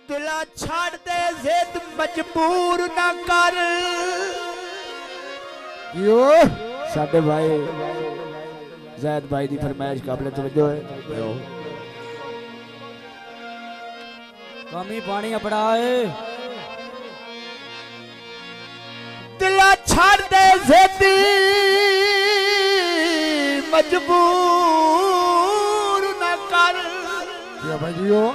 दिला छाड़ दे जिद मजबूर ना कर यो साडे भाई जैद भाई दी फरमाइश काबिल तवज्जो है। कमी पानी अपड़ा है। दिला छाड़ दे जिद मजबूर ना कर भाई जियो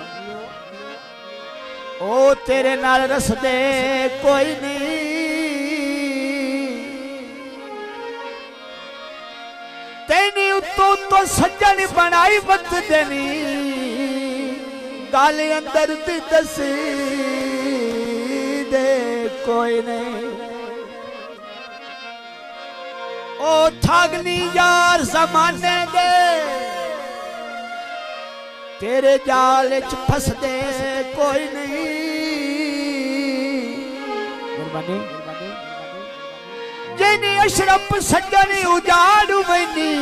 ओ तेरे नाल रसदे कोई नहीं तेनी उतो तो सज्जन बनाई बत देनी गाल अंदर दी दसी दे कोई नहीं ओ ठगनी यार जमाने दे तेरे जाल च फसदे कोई नहीं जिनी अशरफ सज्जन उजाड़ वैनी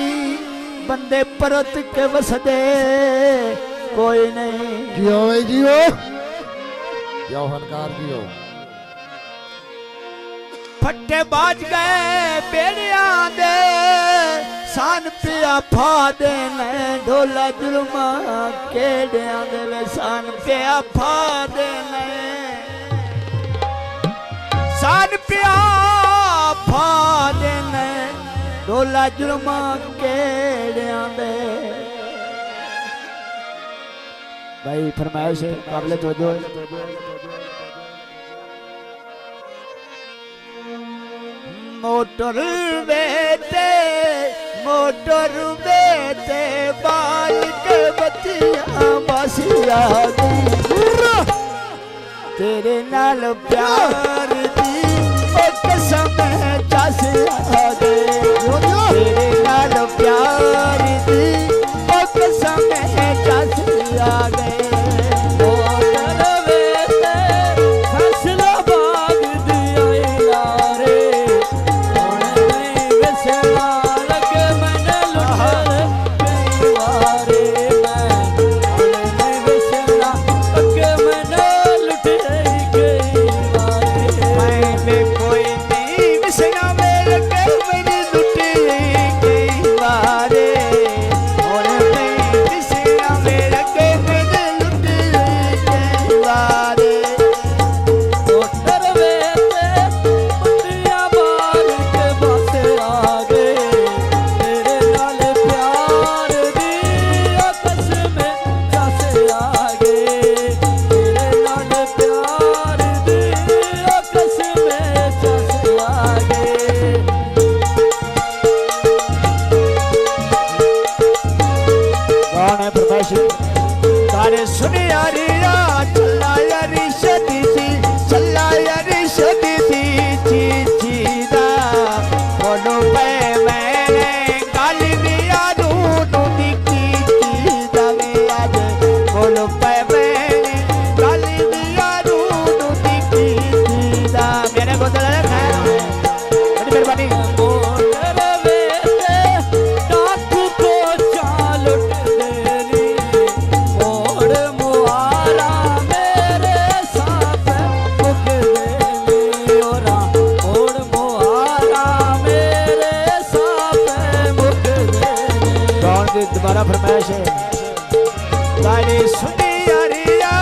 बंदे परत के वसदे कोई नहीं। जियो भाई जियो यो फनकार जियो फट्टे बाज गए बेड़िया दे सान पिया फा देने ढोला जुल्मा केड़िया दे सान पिया फा देने सान पिया फा देने ढोला जुल्मा केड़िया दे। भाई फरमाइश काबिल तवज्जो है। मोटर बेटे बाल के बतिया बसिया तेरे नाल प्यार दी कसम चसिया दे तेरे नाल प्यार दी कसम चसिया दे। तारे सुनी यारिया चला यारी शदी थी चला यारी शदी थी ची चीदा बोलो पे मैंने गाली दिया दूनों दिखी चीदा में आज बोलो पे मैंने गाली दिया दूनों दिखी चीदा मेरे को तो लगा मेहरबानी दोबारा फरमाइश है। गाड़ी सुनी यारिया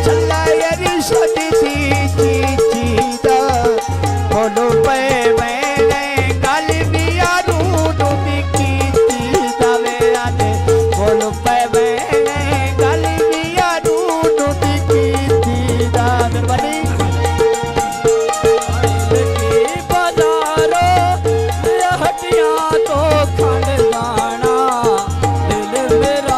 चला यारी शादी थी ची चीदा बोलो पे मैंने गाली दिया दूनों दिखी चीदा में आते बोलो पे मैंने गाली दिया दूनों दिखी चीदा में बनी हटिया तो खंड जाना दिल मेरा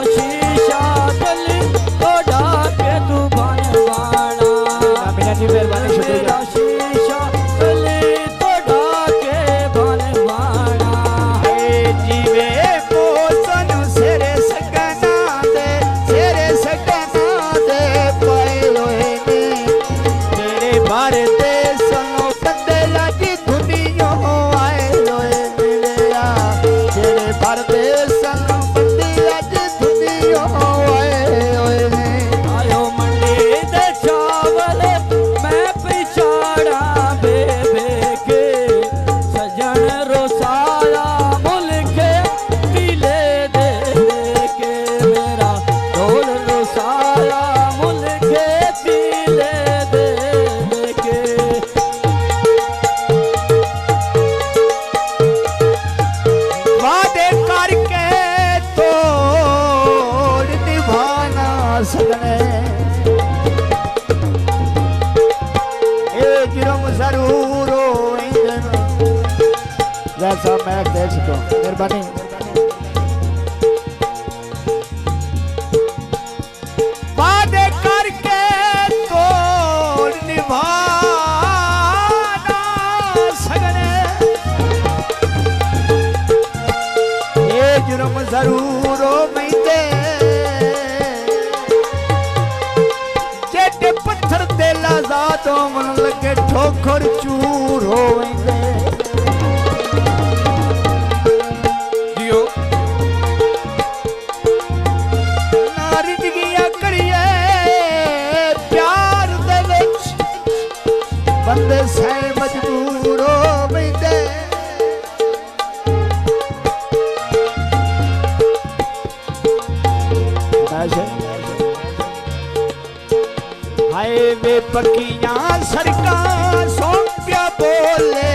सकने ए जुर्म जरूर होइंदे जैसा मैं देख सकूं मेहरबानी वादे करके तोड़ निभा जुर्म जरूर होइंदे जेडे पत्थर दे लाज़ात मन लगे ठोकर चूर होइंदे जियो नारी जिगिया करिए प्यार दे विच बंदे सै मजबूर होइंदे हाय वे पक्कियां सड़कां सोंपिया बोले